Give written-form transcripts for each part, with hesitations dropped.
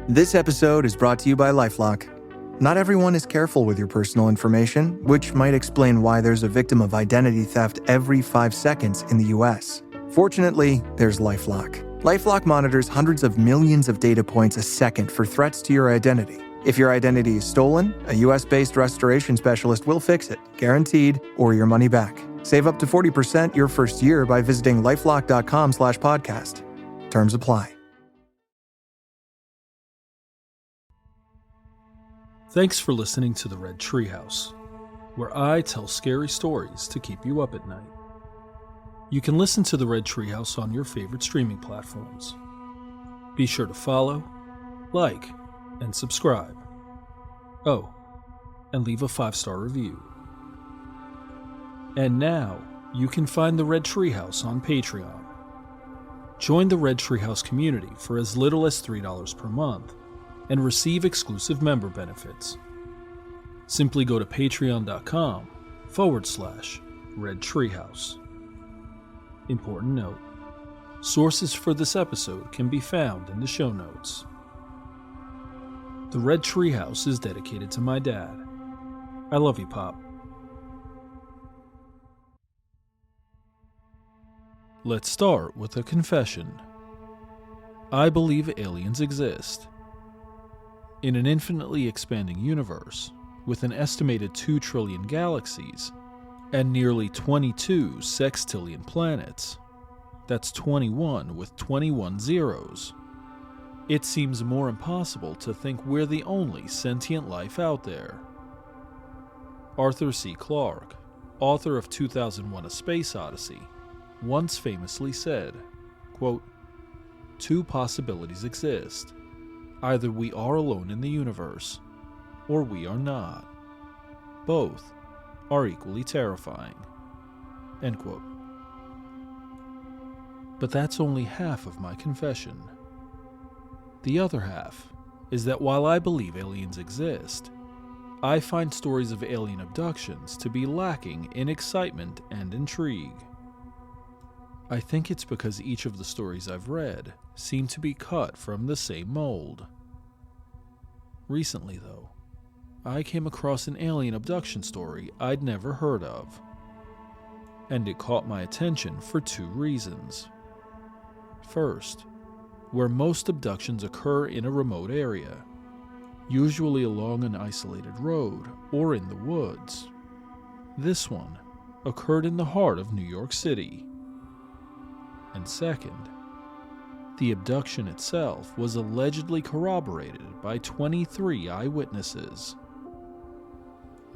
This episode is brought to you by LifeLock. Not everyone is careful with your personal information, which might explain why there's a victim of identity theft every 5 seconds in the US. Fortunately, there's LifeLock. LifeLock monitors hundreds of millions of data points a second for threats to your identity. If your identity is stolen, a US-based restoration specialist will fix it, guaranteed, or your money back. Save up to 40% your first year by visiting lifelock.com/podcast. Terms apply. Thanks for listening to the Red Treehouse, where I tell scary stories to keep you up at night. You can listen to the Red Treehouse on your favorite streaming platforms. Be sure to follow, like, and subscribe. Oh, and leave a 5-star review. And now, you can find the Red Treehouse on Patreon. Join the Red Treehouse community for as little as $3 per month and receive exclusive member benefits. Simply go to patreon.com/Red Treehouse. Important note: sources for this episode can be found in the show notes. The Red Treehouse is dedicated to my dad. I love you, Pop. Let's start with a confession. I believe aliens exist. In an infinitely expanding universe, with an estimated 2 trillion galaxies and nearly 22 sextillion planets, that's 21 with 21 zeros, it seems more impossible to think we're the only sentient life out there. Arthur C. Clarke, author of 2001: A Space Odyssey, once famously said, quote, "Two possibilities exist. Either we are alone in the universe, or we are not. Both are equally terrifying." End quote. But that's only half of my confession. The other half is that while I believe aliens exist, I find stories of alien abductions to be lacking in excitement and intrigue. I think it's because each of the stories I've read seem to be cut from the same mold. Recently, though, I came across an alien abduction story I'd never heard of. And it caught my attention for 2 reasons. First, where most abductions occur in a remote area, usually along an isolated road or in the woods, this one occurred in the heart of New York City. And second, the abduction itself was allegedly corroborated by 23 eyewitnesses.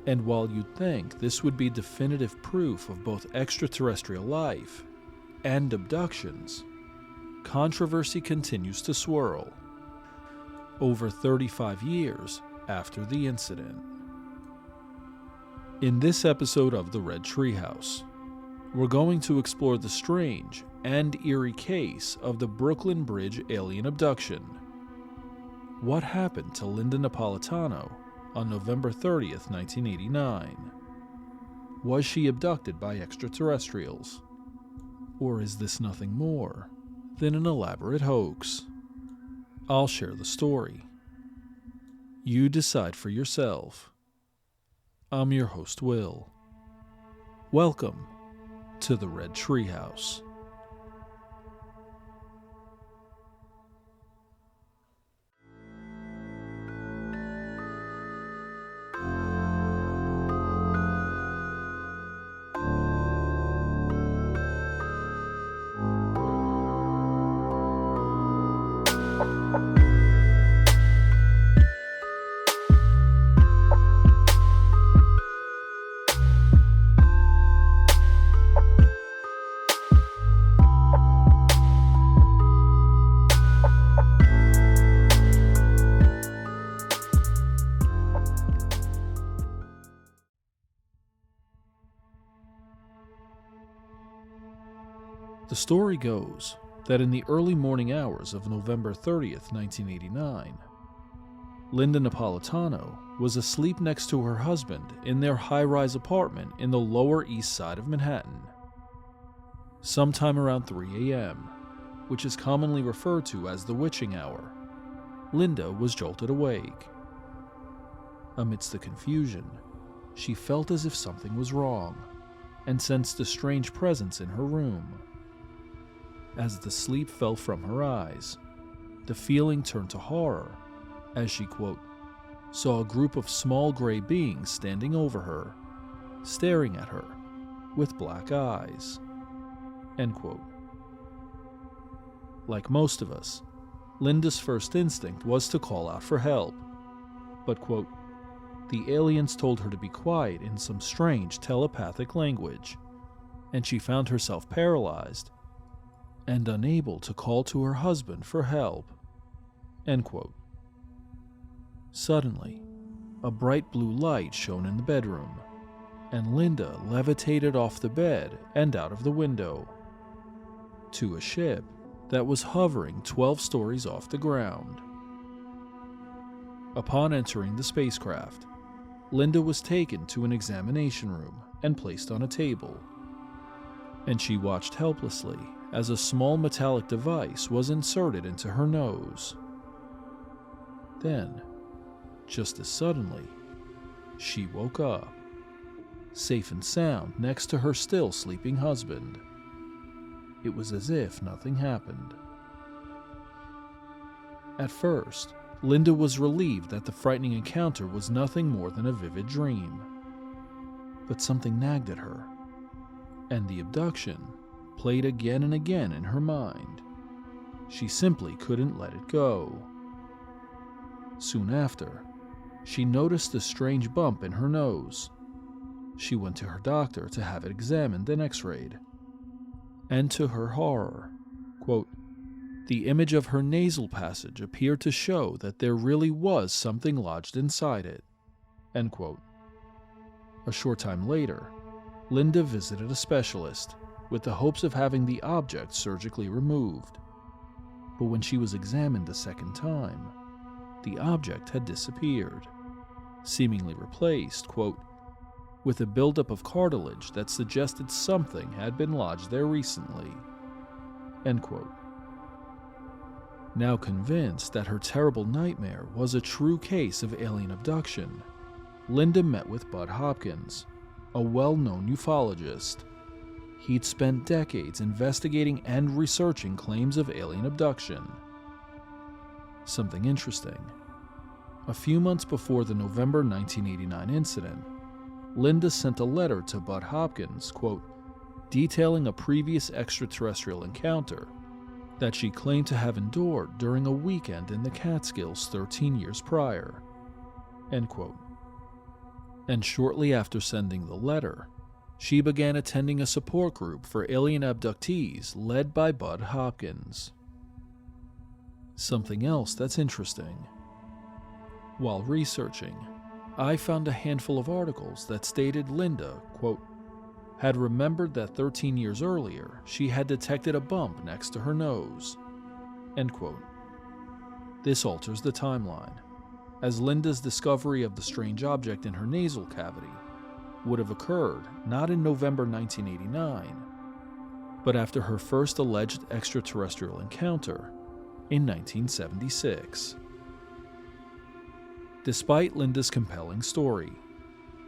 And while you'd think this would be definitive proof of both extraterrestrial life and abductions, controversy continues to swirl over 35 years after the incident. In this episode of the Red Treehouse, we're going to explore the strange and eerie case of the Brooklyn Bridge alien abduction. What happened to Linda Napolitano on November 30th, 1989? Was she abducted by extraterrestrials? Or is this nothing more than an elaborate hoax? I'll share the story. You decide for yourself. I'm your host, Will. Welcome to the Red Treehouse. The story goes that in the early morning hours of November 30th, 1989, Linda Napolitano was asleep next to her husband in their high-rise apartment in the Lower East Side of Manhattan. Sometime around 3 a.m., which is commonly referred to as the witching hour, Linda was jolted awake. Amidst the confusion, she felt as if something was wrong and sensed a strange presence in her room. As the sleep fell from her eyes, the feeling turned to horror as she, quote, saw a group of small gray beings standing over her, staring at her with black eyes, end quote. Like most of us, Linda's first instinct was to call out for help, but, quote, the aliens told her to be quiet in some strange telepathic language, and she found herself paralyzed and unable to call to her husband for help, end quote. Suddenly, a bright blue light shone in the bedroom, and Linda levitated off the bed and out of the window to a ship that was hovering 12 stories off the ground. Upon entering the spacecraft, Linda was taken to an examination room and placed on a table, and she watched helplessly as a small metallic device was inserted into her nose. Then, just as suddenly, she woke up, safe and sound next to her still sleeping husband. It was as if nothing happened. At first, Linda was relieved that the frightening encounter was nothing more than a vivid dream. But something nagged at her, and the abduction played again and again in her mind. She simply couldn't let it go. Soon after, she noticed a strange bump in her nose. She went to her doctor to have it examined and x-rayed. And to her horror, quote, the image of her nasal passage appeared to show that there really was something lodged inside it, end quote. A short time later, Linda visited a specialist with the hopes of having the object surgically removed. But when she was examined a second time, the object had disappeared, seemingly replaced, quote, with a buildup of cartilage that suggested something had been lodged there recently, end quote. Now convinced that her terrible nightmare was a true case of alien abduction, Linda met with Bud Hopkins, a well-known ufologist. He'd spent decades investigating and researching claims of alien abduction. Something interesting. A few months before the November 1989 incident, Linda sent a letter to Bud Hopkins, quote, detailing a previous extraterrestrial encounter that she claimed to have endured during a weekend in the Catskills 13 years prior, end quote. And shortly after sending the letter, she began attending a support group for alien abductees led by Bud Hopkins. Something else that's interesting. While researching, I found a handful of articles that stated Linda, quote, had remembered that 13 years earlier she had detected a bump next to her nose, end quote. This alters the timeline, as Linda's discovery of the strange object in her nasal cavity would have occurred not in November 1989, but after her first alleged extraterrestrial encounter in 1976. Despite Linda's compelling story,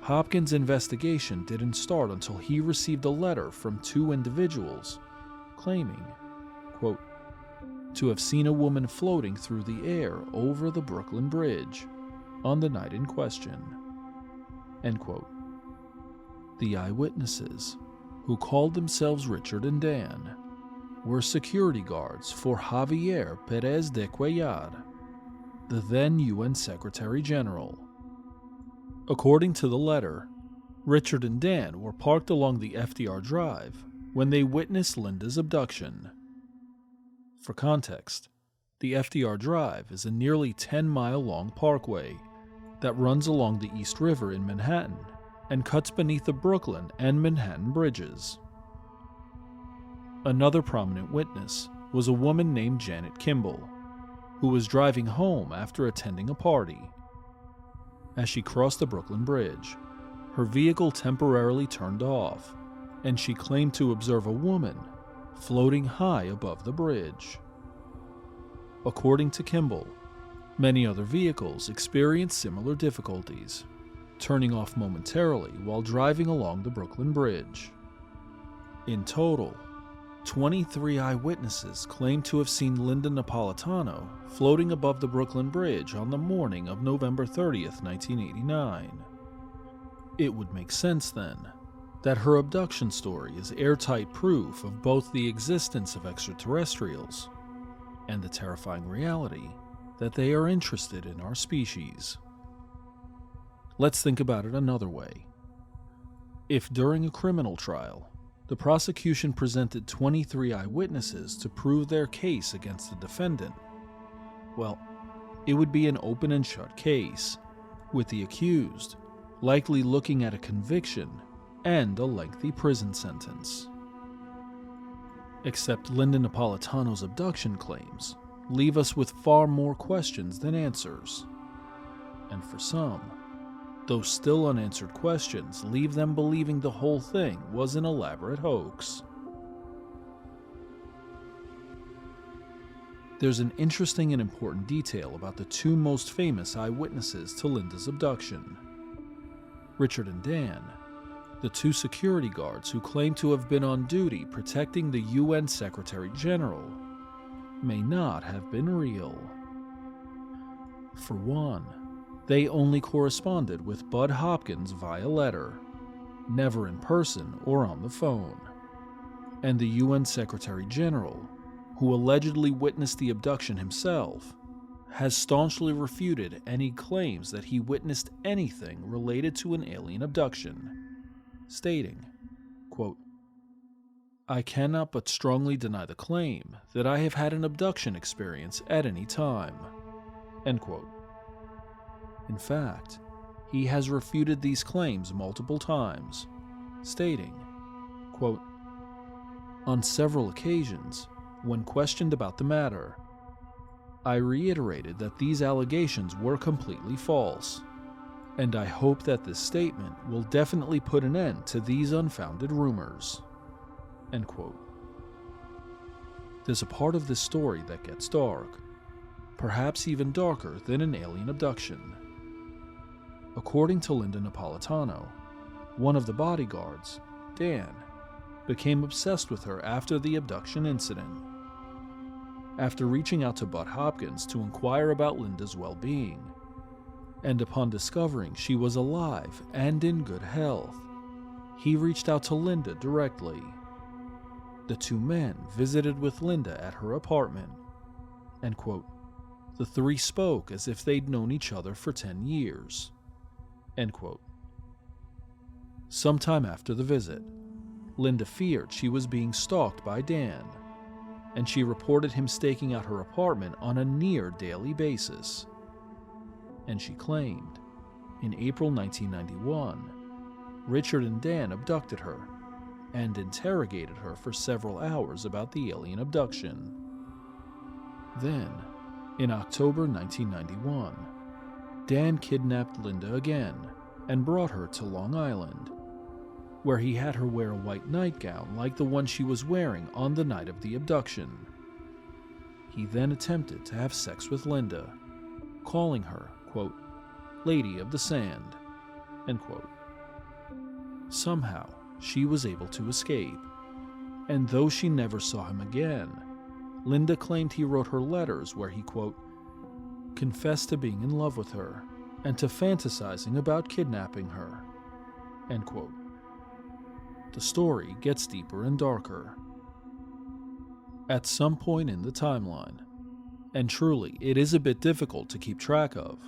Hopkins' investigation didn't start until he received a letter from two individuals claiming, quote, to have seen a woman floating through the air over the Brooklyn Bridge on the night in question, end quote. The eyewitnesses, who called themselves Richard and Dan, were security guards for Javier Pérez de Cuellar, the then UN Secretary General. According to the letter, Richard and Dan were parked along the FDR Drive when they witnessed Linda's abduction. For context, the FDR Drive is a nearly 10-mile-long parkway that runs along the East River in Manhattan and cuts beneath the Brooklyn and Manhattan bridges. Another prominent witness was a woman named Janet Kimball, who was driving home after attending a party. As she crossed the Brooklyn Bridge, her vehicle temporarily turned off, and she claimed to observe a woman floating high above the bridge. According to Kimball, Many other vehicles experienced similar difficulties, turning off momentarily while driving along the Brooklyn Bridge. In total, 23 eyewitnesses claimed to have seen Linda Napolitano floating above the Brooklyn Bridge on the morning of November 30th, 1989. It would make sense, then, that her abduction story is airtight proof of both the existence of extraterrestrials and the terrifying reality that they are interested in our species. Let's think about it another way. If during a criminal trial, the prosecution presented 23 eyewitnesses to prove their case against the defendant, well, it would be an open and shut case, with the accused likely looking at a conviction and a lengthy prison sentence. Except Linda Napolitano's abduction claims leave us with far more questions than answers. And for some, those still unanswered questions leave them believing the whole thing was an elaborate hoax. There's an interesting and important detail about the two most famous eyewitnesses to Linda's abduction. Richard and Dan, the two security guards who claim to have been on duty protecting the UN Secretary General, may not have been real. For one, they only corresponded with Bud Hopkins via letter, never in person or on the phone. And the UN Secretary General, who allegedly witnessed the abduction himself, has staunchly refuted any claims that he witnessed anything related to an alien abduction, stating, quote, "I cannot but strongly deny the claim that I have had an abduction experience at any time." End quote. In fact, he has refuted these claims multiple times, stating, quote, "On several occasions, when questioned about the matter, I reiterated that these allegations were completely false, and I hope that this statement will definitely put an end to these unfounded rumors." End quote. There's a part of this story that gets dark, perhaps even darker than an alien abduction. According to Linda Napolitano, one of the bodyguards, Dan, became obsessed with her after the abduction incident. After reaching out to Bud Hopkins to inquire about Linda's well-being, and upon discovering she was alive and in good health, he reached out to Linda directly. The two men visited with Linda at her apartment. End quote. The three spoke as if they'd known each other for 10 years. End quote. Sometime after the visit, Linda feared she was being stalked by Dan, and she reported him staking out her apartment on a near daily basis. And she claimed, in April 1991, Richard and Dan abducted her and interrogated her for several hours about the alien abduction. Then, in October 1991, Dan kidnapped Linda again and brought her to Long Island, where he had her wear a white nightgown like the one she was wearing on the night of the abduction. He then attempted to have sex with Linda, calling her, quote, "Lady of the Sand," end quote. Somehow, she was able to escape, and though she never saw him again, Linda claimed he wrote her letters where he, quote, "confessed to being in love with her and to fantasizing about kidnapping her," end quote. The story gets deeper and darker. At some point in the timeline, and truly it is a bit difficult to keep track of,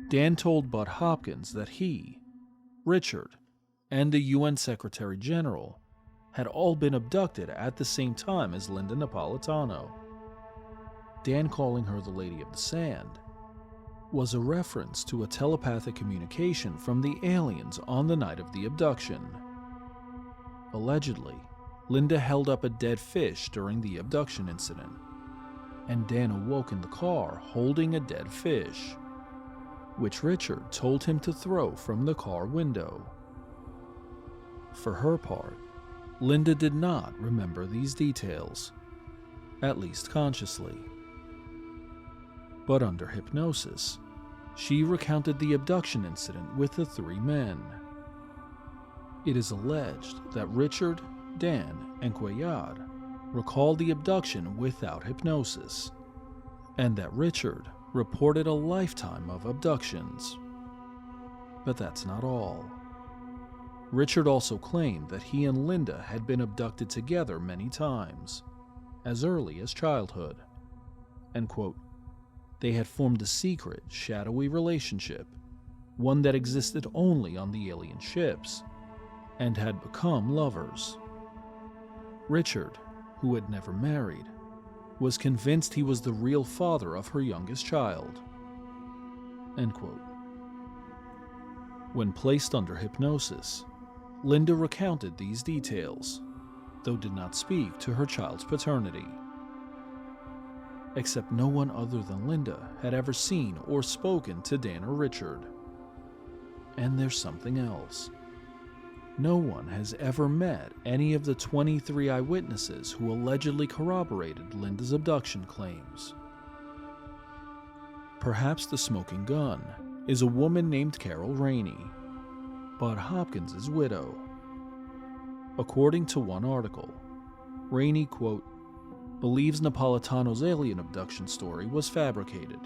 Dan told Bud Hopkins that he, Richard, and the UN Secretary General had all been abducted at the same time as Linda Napolitano. Dan calling her the Lady of the Sand was a reference to a telepathic communication from the aliens on the night of the abduction. Allegedly, Linda held up a dead fish during the abduction incident, and Dan awoke in the car holding a dead fish, which Richard told him to throw from the car window. For her part, Linda did not remember these details, at least consciously. But under hypnosis, she recounted the abduction incident with the three men. It is alleged that Richard, Dan, and Cuellar recalled the abduction without hypnosis, and that Richard reported a lifetime of abductions. But that's not all. Richard also claimed that he and Linda had been abducted together many times, as early as childhood, and quote, they had formed a secret, shadowy relationship, one that existed only on the alien ships, and had become lovers. Richard, who had never married, was convinced he was the real father of her youngest child. End quote. When placed under hypnosis, Linda recounted these details, though did not speak to her child's paternity. Except no one other than Linda had ever seen or spoken to Dan or Richard. And there's something else. No one has ever met any of the 23 eyewitnesses who allegedly corroborated Linda's abduction claims. Perhaps the smoking gun is a woman named Carol Rainey, Bud Hopkins' widow. According to one article, Rainey, quote, believes Napolitano's alien abduction story was fabricated.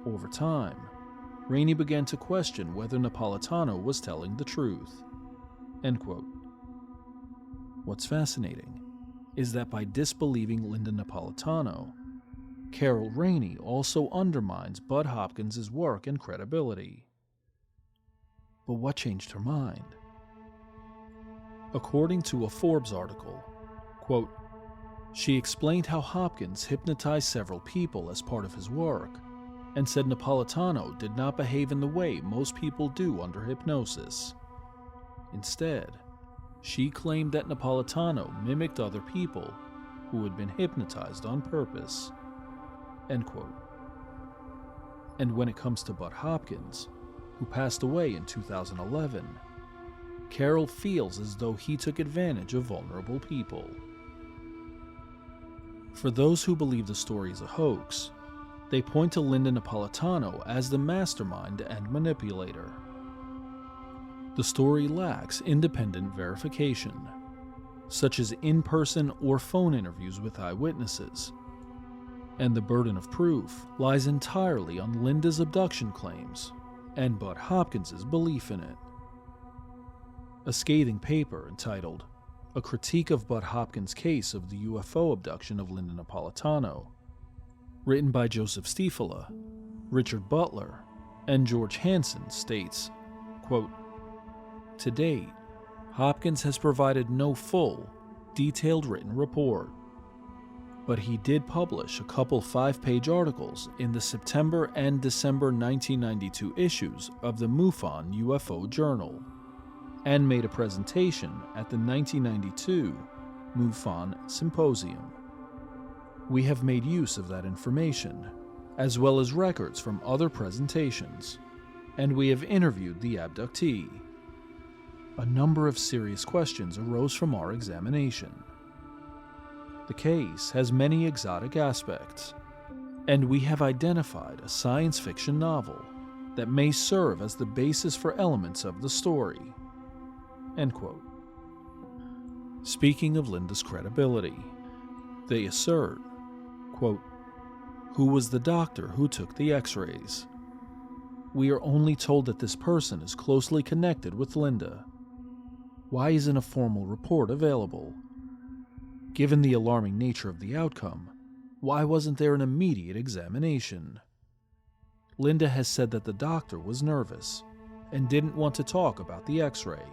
Over time, Rainey began to question whether Napolitano was telling the truth. End quote. What's fascinating is that by disbelieving Linda Napolitano, Carol Rainey also undermines Bud Hopkins' work and credibility. But what changed her mind? According to a Forbes article, quote, she explained how Hopkins hypnotized several people as part of his work, and said Napolitano did not behave in the way most people do under hypnosis. Instead, she claimed that Napolitano mimicked other people who had been hypnotized on purpose. End quote. And when it comes to Bud Hopkins, who passed away in 2011, Carol feels as though he took advantage of vulnerable people. For those who believe the story is a hoax, they point to Linda Napolitano as the mastermind and manipulator. The story lacks independent verification, such as in-person or phone interviews with eyewitnesses, and the burden of proof lies entirely on Linda's abduction claims and Bud Hopkins' belief in it. A scathing paper entitled A Critique of Bud Hopkins' Case of the UFO Abduction of Linda Napolitano, written by Joseph Stiefela, Richard Butler, and George Hansen, states, quote, to date, Hopkins has provided no full, detailed written report, but he did publish a couple 5-page articles in the September and December 1992 issues of the MUFON UFO Journal, and made a presentation at the 1992 MUFON Symposium. We have made use of that information, as well as records from other presentations, and we have interviewed the abductee. A number of serious questions arose from our examination. The case has many exotic aspects, and we have identified a science fiction novel that may serve as the basis for elements of the story. End quote. Speaking of Linda's credibility, they assert, quote, who was the doctor who took the x-rays? We are only told that this person is closely connected with Linda. Why isn't a formal report available? Given the alarming nature of the outcome, why wasn't there an immediate examination? Linda has said that the doctor was nervous and didn't want to talk about the x-ray.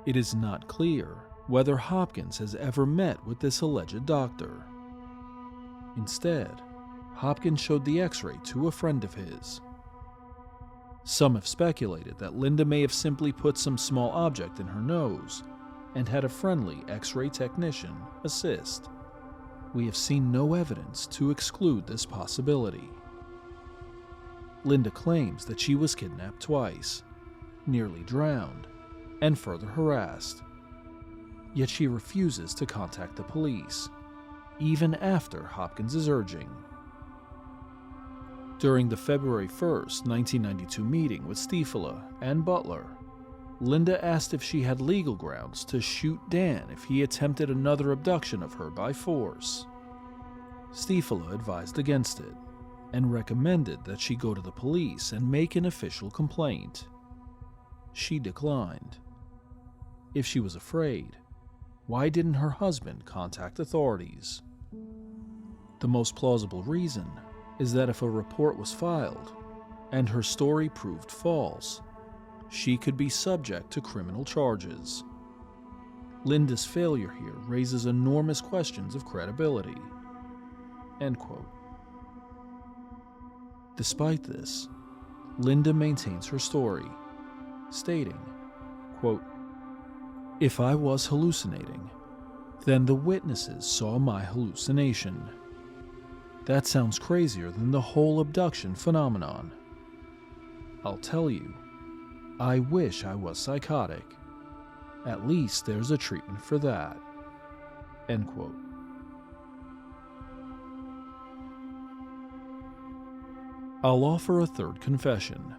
It is not clear whether Hopkins has ever met with this alleged doctor. Instead, Hopkins showed the x-ray to a friend of his. Some have speculated that Linda may have simply put some small object in her nose and had a friendly x-ray technician assist. We have seen no evidence to exclude this possibility. Linda claims that she was kidnapped twice, nearly drowned, and further harassed. Yet she refuses to contact the police, even after Hopkins' urging. During the February 1st, 1992 meeting with Stiefel and Butler, Linda asked if she had legal grounds to shoot Dan if he attempted another abduction of her by force. Stiefel advised against it and recommended that she go to the police and make an official complaint. She declined. If she was afraid, why didn't her husband contact authorities? The most plausible reason is that if a report was filed and her story proved false, she could be subject to criminal charges. Linda's failure here raises enormous questions of credibility." End quote. Despite this, Linda maintains her story, stating, quote, "If I was hallucinating, then the witnesses saw my hallucination. That sounds crazier than the whole abduction phenomenon. I'll tell you, I wish I was psychotic. At least there's a treatment for that." End quote. I'll offer a third confession.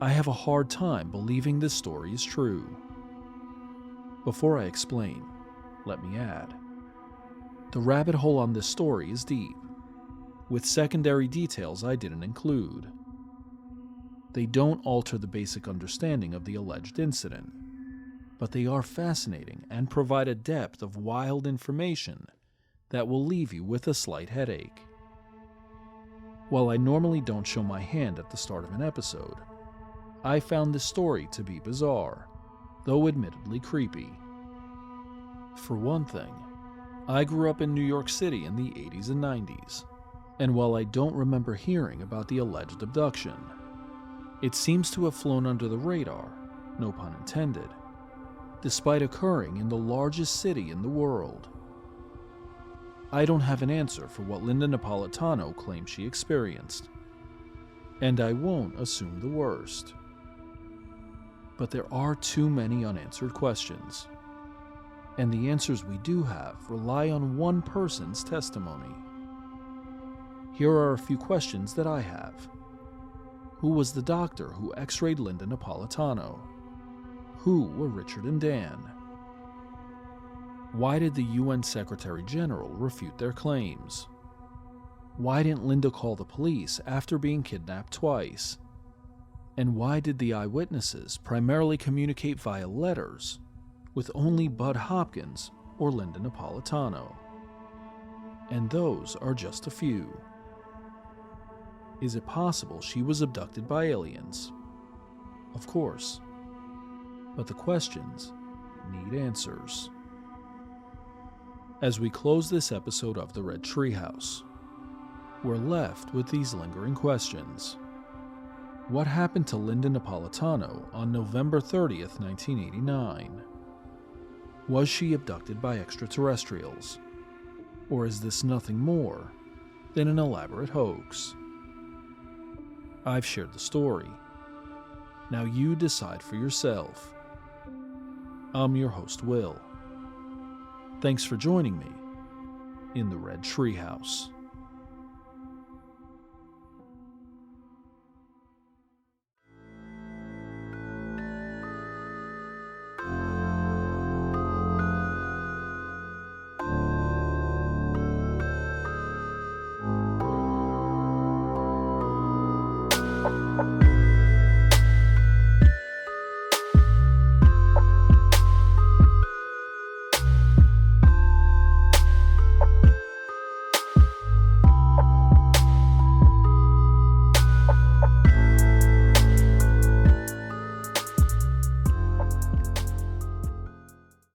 I have a hard time believing this story is true. Before I explain, let me add, the rabbit hole on this story is deep, with secondary details I didn't include. They don't alter the basic understanding of the alleged incident, but they are fascinating and provide a depth of wild information that will leave you with a slight headache. While I normally don't show my hand at the start of an episode, I found this story to be bizarre, though admittedly creepy. For one thing, I grew up in New York City in the 80s and 90s, and while I don't remember hearing about the alleged abduction, it seems to have flown under the radar, no pun intended, despite occurring in the largest city in the world. I don't have an answer for what Linda Napolitano claims she experienced, and I won't assume the worst. But there are too many unanswered questions, and the answers we do have rely on one person's testimony. Here are a few questions that I have. Who was the doctor who x-rayed Linda Napolitano? Who were Richard and Dan? Why did the UN Secretary General refute their claims? Why didn't Linda call the police after being kidnapped twice? And why did the eyewitnesses primarily communicate via letters with only Bud Hopkins or Linda Napolitano? And those are just a few. Is it possible she was abducted by aliens? Of course. But the questions need answers. As we close this episode of the Red Treehouse, we're left with these lingering questions. What happened to Linda Napolitano on November 30th, 1989? Was she abducted by extraterrestrials? Or is this nothing more than an elaborate hoax? I've shared the story. Now you decide for yourself. I'm your host, Will. Thanks for joining me in the Red Treehouse.